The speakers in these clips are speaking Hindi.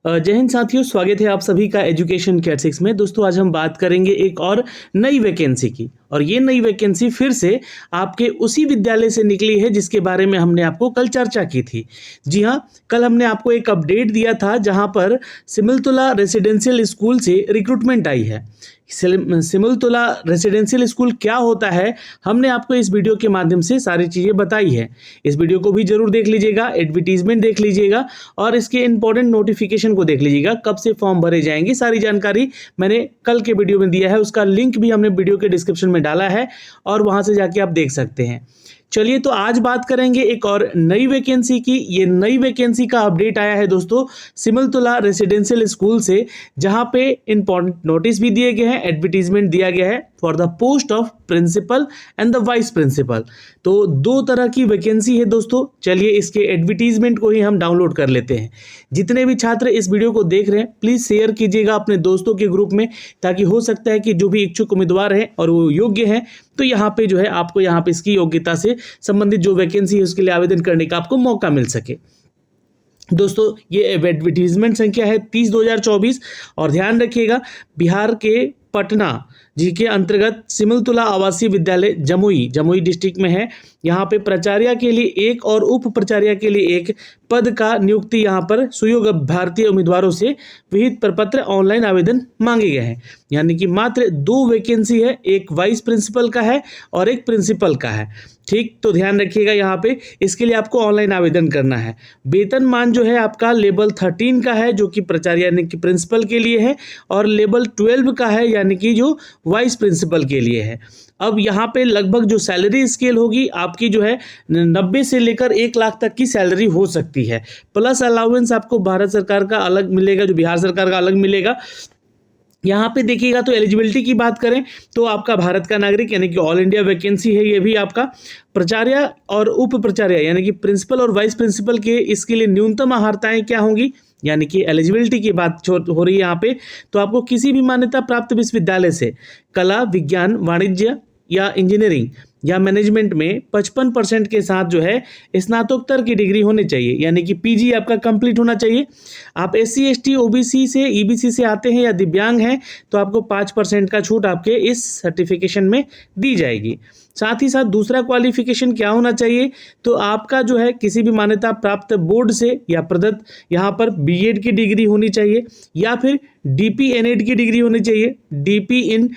जय हिंद साथियों, स्वागत है आप सभी का एजुकेशन केयर 6 में। दोस्तों आज हम बात करेंगे एक और नई वैकेंसी की, और ये नई वैकेंसी फिर से आपके उसी विद्यालय से निकली है जिसके बारे में हमने आपको कल चर्चा की थी। जी हाँ, कल हमने आपको एक अपडेट दिया था जहां पर सिमुलतला रेसिडेंशियल स्कूल से रिक्रूटमेंट आई है। सिमुलतला रेसिडेंशियल स्कूल क्या होता है, हमने आपको इस वीडियो के माध्यम से सारी चीज़ें बताई है। इस वीडियो को भी जरूर देख लीजिएगा, एडवर्टीजमेंट देख लीजिएगा और इसके इंपॉर्टेंट नोटिफिकेशन को देख लीजिएगा, कब से फॉर्म भरे जाएंगे। सारी जानकारी मैंने कल के वीडियो में दिया है, उसका लिंक भी हमने वीडियो के डिस्क्रिप्शन में डाला है और वहां से जाके आप देख सकते हैं। चलिए तो आज बात करेंगे एक और नई वैकेंसी की। ये नई वैकेंसी का अपडेट आया है दोस्तों सिमुलतला रेसिडेंशियल स्कूल से, जहां पे इंपॉर्टेंट नोटिस भी दिए गए हैं, एडवर्टीजमेंट दिया गया है for the post of principal and the vice principal. तो दो तरह की वैकेंसी है दोस्तों। चलिए इसके एडवर्टीजमेंट को ही हम डाउनलोड कर लेते हैं। जितने भी छात्र इस वीडियो को देख रहे हैं प्लीज शेयर कीजिएगा अपने दोस्तों के ग्रुप में, ताकि हो सकता है कि जो भी इच्छुक उम्मीदवार हैं और वो योग्य हैं तो यहाँ पे जो है आपको यहाँ पे इसकी योग्यता से संबंधित जो वैकेंसी है उसके लिए आवेदन करने का आपको मौका मिल सके। दोस्तों ये एडवर्टीजमेंट संख्या है 30/2024 और ध्यान रखिएगा बिहार के पटना जी के अंतर्गत सिमुलतला आवासीय विद्यालय जमुई डिस्ट्रिक्ट में है। यहाँ पे प्राचार्य के लिए एक और उप प्राचार्य के लिए एक पद का नियुक्ति यहाँ पर सुयोग्य भारतीय उम्मीदवारों से विहित प्रपत्र ऑनलाइन आवेदन मांगे गए हैं। यानी कि मात्र 2 वैकेंसी है, एक वाइस प्रिंसिपल का है और एक प्रिंसिपल का है। ठीक, तो ध्यान रखिएगा यहाँ पे इसके लिए आपको ऑनलाइन आवेदन करना है। वेतनमान जो है आपका लेवल 13 का है जो कि प्राचार्य यानी कि प्रिंसिपल के लिए है, और लेवल 12 का है यानी कि जो वाइस प्रिंसिपल के लिए है। अब यहाँ पे लगभग जो सैलरी स्केल होगी आपकी जो है 90 से लेकर 1 लाख तक की सैलरी हो सकती है। प्लस अलाउंस आपको भारत सरकार का अलग मिलेगा, जो बिहार सरकार का अलग मिलेगा। यहाँ पे देखिएगा तो एलिजिबिलिटी की बात करें तो आपका भारत का नागरिक यानी कि ऑल इंडिया वैकेंसी है। ये भी आपका प्राचार्य और उप प्राचार्य यानी कि प्रिंसिपल और वाइस प्रिंसिपल के इसके लिए न्यूनतम अर्हताएं क्या होंगी, यानी कि एलिजिबिलिटी की बात हो रही है यहाँ पे। तो आपको किसी भी मान्यता प्राप्त विश्वविद्यालय से कला, विज्ञान, वाणिज्य या इंजीनियरिंग या मैनेजमेंट में 55% के साथ जो है स्नातकोत्तर की डिग्री होनी चाहिए, यानी कि पीजी आपका कंप्लीट होना चाहिए। आप SC, ST, OBC से, EBC से आते हैं या दिव्यांग हैं तो आपको 5% का छूट आपके इस सर्टिफिकेशन में दी जाएगी। साथ ही साथ दूसरा क्वालिफिकेशन क्या होना चाहिए, तो आपका जो है किसी भी मान्यता प्राप्त बोर्ड से या प्रदत्त यहाँ पर BEd की डिग्री होनी चाहिए, या फिर DP NEd की डिग्री होनी चाहिए, DP in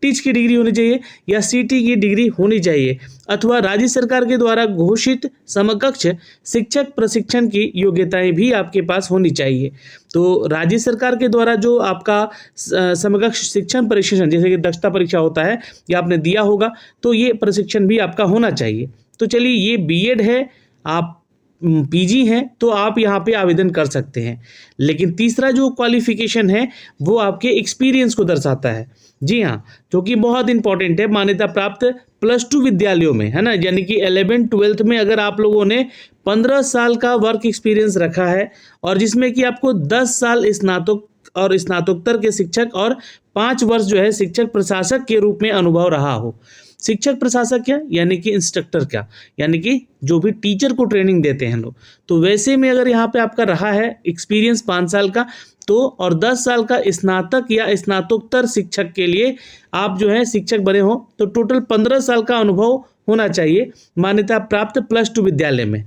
टीच की डिग्री होनी चाहिए, या CT की डिग्री होनी चाहिए, अथवा राज्य सरकार के द्वारा घोषित समकक्ष शिक्षक प्रशिक्षण की योग्यताएं भी आपके पास होनी चाहिए। तो राज्य सरकार के द्वारा जो आपका समकक्ष शिक्षण प्रशिक्षण जैसे कि दक्षता परीक्षा होता है या आपने दिया होगा, तो ये प्रशिक्षण भी आपका होना चाहिए। तो चलिए ये BEd है, आप PG हैं तो आप यहाँ पे आवेदन कर सकते हैं। लेकिन तीसरा जो क्वालिफिकेशन है वो आपके एक्सपीरियंस को दर्शाता है। जी हाँ, जो कि बहुत इंपॉर्टेंट है मान्यता प्राप्त +2 विद्यालयों में, है ना, यानी कि 11th-12th में अगर आप लोगों ने 15 साल का वर्क एक्सपीरियंस रखा है और जिसमें कि आपको 10 साल स्नातक और स्नातकोत्तर के शिक्षक और 5 वर्ष जो है शिक्षक प्रशासक के रूप में अनुभव रहा हो। शिक्षक प्रशासक क्या, यानी कि इंस्ट्रक्टर क्या, यानी कि जो भी टीचर को ट्रेनिंग देते हैं लोग, तो वैसे में अगर यहाँ पे आपका रहा है एक्सपीरियंस 5 साल का तो, और 10 साल का स्नातक या स्नातकोत्तर शिक्षक के लिए आप जो है शिक्षक बने हो, तो टोटल 15 साल का अनुभव होना चाहिए मान्यता प्राप्त +2 विद्यालय में।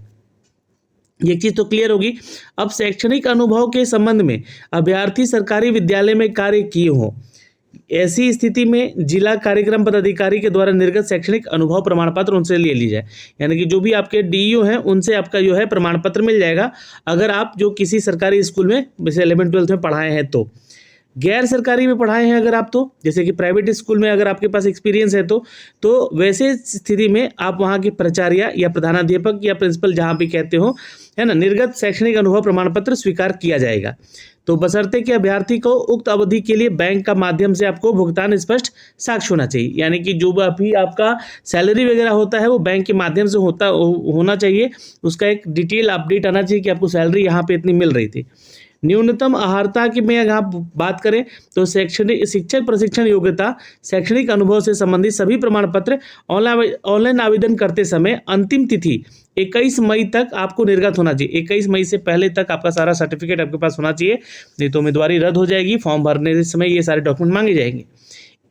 ये चीज़ तो क्लियर होगी। अब शैक्षणिक अनुभव के संबंध में अभ्यर्थी सरकारी विद्यालय में कार्य किए हों, ऐसी स्थिति में जिला कार्यक्रम पदाधिकारी के द्वारा निर्गत शैक्षणिक अनुभव प्रमाण पत्र उनसे ले ली जाए। यानी कि जो भी आपके DEO हैं उनसे आपका जो है प्रमाण पत्र मिल जाएगा, अगर आप जो किसी सरकारी स्कूल में जैसे 11th-12th में पढ़ाए हैं तो। गैर सरकारी में पढ़ाए हैं अगर आप, तो जैसे कि प्राइवेट स्कूल में अगर आपके पास एक्सपीरियंस है तो वैसे स्थिति में आप वहाँ के प्राचार्य या प्रधानाध्यापक या प्रिंसिपल जहाँ भी कहते हो, है ना, निर्गत शैक्षणिक अनुभव प्रमाण पत्र स्वीकार किया जाएगा। तो बशर्ते कि अभ्यर्थी को उक्त अवधि के लिए बैंक का माध्यम से आपको भुगतान स्पष्ट साक्ष्य होना चाहिए, यानी कि जो भी आपका सैलरी वगैरह होता है वो बैंक के माध्यम से होना चाहिए। उसका एक डिटेल अपडेट आना चाहिए कि आपको सैलरी यहाँ पे इतनी मिल रही थी। न्यूनतम अर्हता की में अगर आप बात करें तो शैक्षणिक शिक्षक प्रशिक्षण योग्यता, शैक्षणिक अनुभव से संबंधित सभी प्रमाण पत्र ऑनलाइन आवेदन करते समय अंतिम तिथि 21 मई तक आपको निर्गत होना चाहिए। 21 मई से पहले तक आपका सारा सर्टिफिकेट आपके पास होना चाहिए, नहीं तो उम्मीदवारी रद्द हो जाएगी। फॉर्म भरने के समय ये सारे डॉक्यूमेंट मांगे जाएंगे।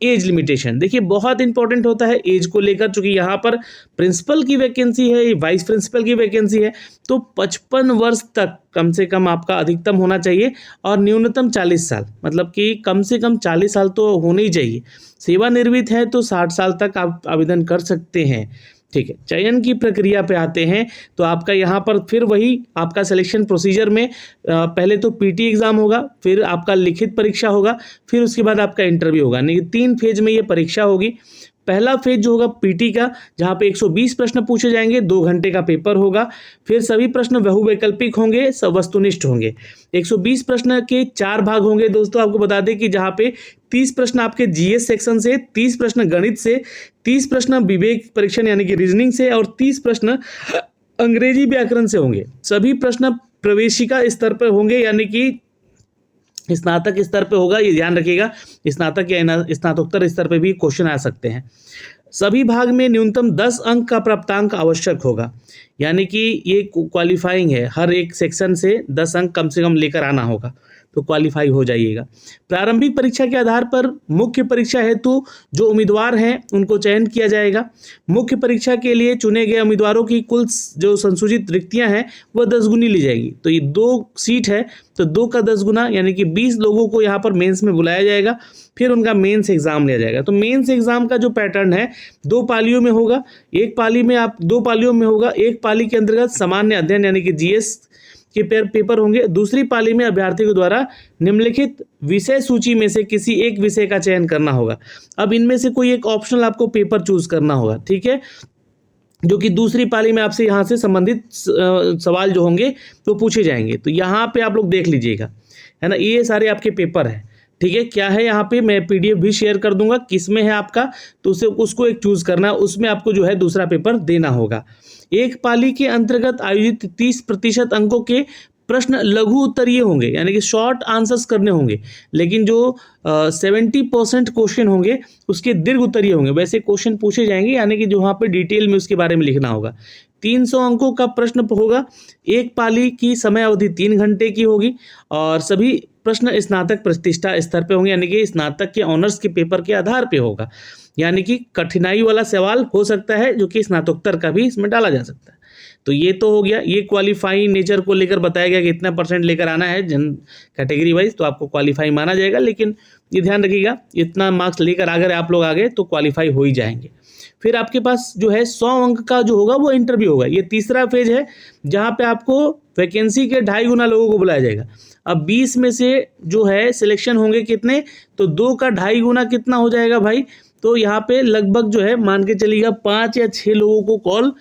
एज लिमिटेशन देखिए बहुत इंपॉर्टेंट होता है एज को लेकर, चूंकि यहाँ पर प्रिंसिपल की वैकेंसी है, वाइस प्रिंसिपल की वैकेंसी है, तो 55 वर्ष तक कम से कम आपका अधिकतम होना चाहिए और न्यूनतम 40 साल, मतलब कि कम से कम 40 साल तो होने ही चाहिए। सेवानिवृत्त है तो 60 साल तक आप आवेदन कर सकते हैं। ठीक है, चयन की प्रक्रिया पे आते हैं तो आपका यहाँ पर फिर वही आपका सिलेक्शन प्रोसीजर में पहले तो पीटी एग्जाम होगा, फिर आपका लिखित परीक्षा होगा, फिर उसके बाद आपका इंटरव्यू होगा। नहीं 3 फेज में ये परीक्षा होगी। पहला फेज जो होगा पीटी का, जहाँ पे 120 प्रश्न पूछे जाएंगे, 2 घंटे का पेपर होगा। फिर सभी प्रश्न बहुवैकल्पिक होंगे, सब वस्तुनिष्ठ होंगे। 120 प्रश्न के 4 भाग होंगे दोस्तों। आपको बता दें कि जहाँ पे 30 प्रश्न आपके जीएस सेक्शन से, 30 प्रश्न गणित से, 30 प्रश्न विवेक परीक्षण यानी कि रीजनिंग से और 30 प्रश्न अंग्रेजी व्याकरण से होंगे। सभी प्रश्न प्रवेशिका स्तर पर होंगे, यानी कि स्नातक स्तर पे होगा, ये ध्यान रखिएगा। स्नातक या स्नातकोत्तर स्तर पे भी क्वेश्चन आ सकते हैं। सभी भाग में न्यूनतम 10 अंक का प्राप्तांक आवश्यक होगा, यानी कि ये क्वालिफाइंग है, हर एक सेक्शन से 10 अंक कम से कम लेकर आना होगा तो क्वालिफाई हो जाइएगा। प्रारंभिक परीक्षा के आधार पर मुख्य परीक्षा हेतु जो उम्मीदवार हैं उनको चयन किया जाएगा। मुख्य परीक्षा के लिए चुने गए उम्मीदवारों की कुल जो संसूचित रिक्तियां हैं वह 10 गुनी ली जाएगी। तो ये 2 सीट है तो 2 का 10 गुना, यानी कि 20 लोगों को यहाँ पर मेंस में बुलाया जाएगा, फिर उनका मेंस एग्जाम लिया जाएगा। तो मेंस एग्जाम का जो पैटर्न है 2 पालियों में होगा। 2 पालियों में होगा। एक पाली के अंतर्गत सामान्य अध्ययन यानी कि जीएस के पेपर होंगे। दूसरी पाली में अभ्यर्थियों द्वारा निम्नलिखित विषय सूची में से किसी एक विषय का चयन करना होगा। अब इनमें से कोई एक ऑप्शनल आपको पेपर चूज करना होगा, ठीक है, जो कि दूसरी पाली में आपसे यहाँ से संबंधित सवाल जो होंगे तो पूछे जाएंगे। तो यहाँ पे आप लोग देख लीजिएगा, है ना, ये सारे आपके पेपर हैं। ठीक है, क्या है यहाँ पे मैं पीडीएफ भी शेयर कर दूंगा किस में है आपका, तो उसको एक चूज करना है, उसमें आपको जो है दूसरा पेपर देना होगा। एक पाली के अंतर्गत आयोजित 30% अंकों के प्रश्न लघु उत्तरीय होंगे, यानी कि शॉर्ट आंसर्स करने होंगे, लेकिन जो 70% क्वेश्चन होंगे उसके दीर्घ उत्तरीय होंगे। वैसे क्वेश्चन पूछे जाएंगे, यानी कि जो वहाँ पे डिटेल में उसके बारे में लिखना होगा। 300 अंकों का प्रश्न होगा। एक पाली की समय अवधि 3 घंटे की होगी और सभी प्रश्न स्नातक प्रतिष्ठा स्तर पे होंगे, यानी कि स्नातक के ऑनर्स के पेपर के आधार पे होगा। यानी कि कठिनाई वाला सवाल हो सकता है जो कि स्नातकोत्तर का भी इसमें डाला जा सकता है। तो ये तो हो गया, ये क्वालिफाइंग नेचर को लेकर बताया गया कि इतना % लेकर आना है जन कैटेगरी वाइज, तो आपको क्वालिफाई माना जाएगा। लेकिन ये ध्यान रखिएगा इतना मार्क्स लेकर अगर आप लोग आ गए तो क्वालिफाई हो ही जाएंगे। फिर आपके पास जो है 100 अंक का जो होगा वो इंटरव्यू होगा। ये तीसरा फेज है जहाँ पे आपको वैकेंसी के 2.5 गुना लोगों को बुलाया जाएगा। अब 20 में से जो है सिलेक्शन होंगे कितने, तो 2 का 2.5 गुना कितना हो जाएगा भाई, तो यहाँ पे लगभग जो है मान के चलिएगा 5 या 6 लोगों को कॉल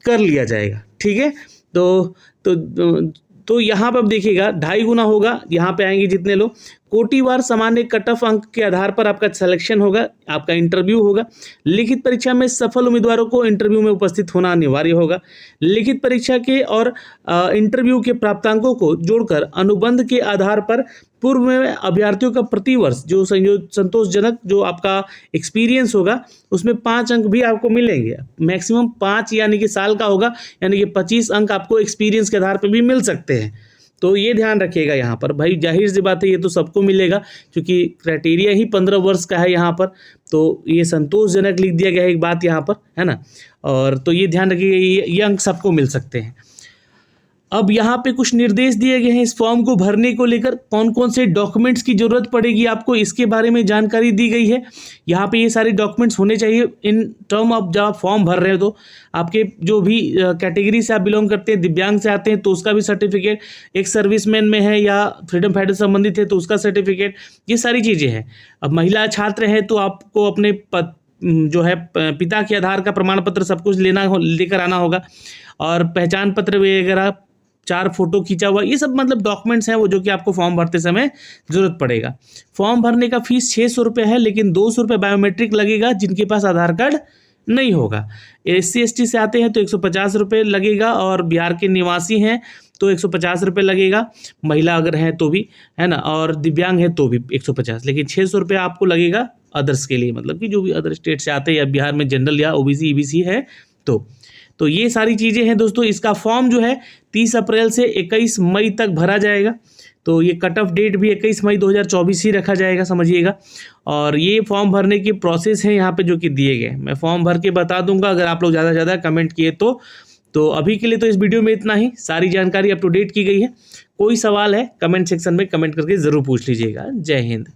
कर लिया जाएगा। ठीक है, तो यहाँ पर अब देखिएगा 2.5 गुना होगा, यहाँ पे आएंगे जितने लोग। कोटिवार सामान्य कट ऑफ अंक के आधार पर आपका सिलेक्शन होगा, आपका इंटरव्यू होगा। लिखित परीक्षा में सफल उम्मीदवारों को इंटरव्यू में उपस्थित होना अनिवार्य होगा। लिखित परीक्षा के और इंटरव्यू के प्राप्तांकों को जोड़कर अनुबंध के आधार पर पूर्व में अभ्यर्थियों का प्रतिवर्ष जो संतोषजनक जो आपका एक्सपीरियंस होगा उसमें 5 अंक भी आपको मिलेंगे। मैक्सिमम 5 यानी कि साल का होगा, यानी कि 25 अंक आपको एक्सपीरियंस के आधार पर भी मिल सकते हैं। तो ये ध्यान रखिएगा यहाँ पर भाई, जाहिर सी बात है ये तो सबको मिलेगा क्योंकि क्राइटेरिया ही 15 वर्ष का है यहाँ पर, तो ये संतोषजनक लिख दिया गया है एक बात यहाँ पर, है ना। और तो ये ध्यान रखिएगा ये अंक सबको मिल सकते हैं। अब यहाँ पे कुछ निर्देश दिए गए हैं इस फॉर्म को भरने को लेकर, कौन कौन से डॉक्यूमेंट्स की जरूरत पड़ेगी आपको इसके बारे में जानकारी दी गई है। यहाँ पे ये सारे डॉक्यूमेंट्स होने चाहिए इन टर्म ऑफ जब आप फॉर्म भर रहे हो। तो आपके जो भी कैटेगरी से आप बिलोंग करते हैं, दिव्यांग से आते हैं तो उसका भी सर्टिफिकेट, एक सर्विसमैन में है या फ्रीडम फाइटर संबंधित है तो उसका सर्टिफिकेट, ये सारी चीज़ें हैं। अब महिला छात्र हैं तो आपको अपने जो है पिता के आधार का प्रमाण पत्र सब कुछ लेकर आना होगा और पहचान पत्र वगैरह, 4 फोटो खींचा हुआ, ये सब मतलब डॉक्यूमेंट्स हैं वो जो कि आपको फॉर्म भरते समय जरूरत पड़ेगा। फॉर्म भरने का फीस 600 रुपये है, लेकिन 200 रुपये बायोमेट्रिक लगेगा जिनके पास आधार कार्ड नहीं होगा। SC ST से आते हैं तो 150 रुपये लगेगा और बिहार के निवासी हैं तो 150 रुपये लगेगा, महिला अगर है तो भी, है ना, और दिव्यांग है तो भी 150, लेकिन 600 रुपये आपको लगेगा अदर्स के लिए, मतलब कि जो भी अदर स्टेट से आते हैं या बिहार में जनरल या ओबीसी ईबीसी है तो ये सारी चीज़ें हैं दोस्तों। इसका फॉर्म जो है 30 अप्रैल से 21 मई तक भरा जाएगा, तो ये कट ऑफ डेट भी 21 मई 2024 ही रखा जाएगा, समझिएगा। और ये फॉर्म भरने की प्रोसेस है यहाँ पे जो कि दिए गए, मैं फॉर्म भर के बता दूंगा अगर आप लोग ज़्यादा से ज़्यादा कमेंट किए तो अभी के लिए तो इस वीडियो में इतना ही, सारी जानकारी अप टू डेट की गई है। कोई सवाल है कमेंट सेक्शन में कमेंट करके ज़रूर पूछ लीजिएगा। जय हिंद।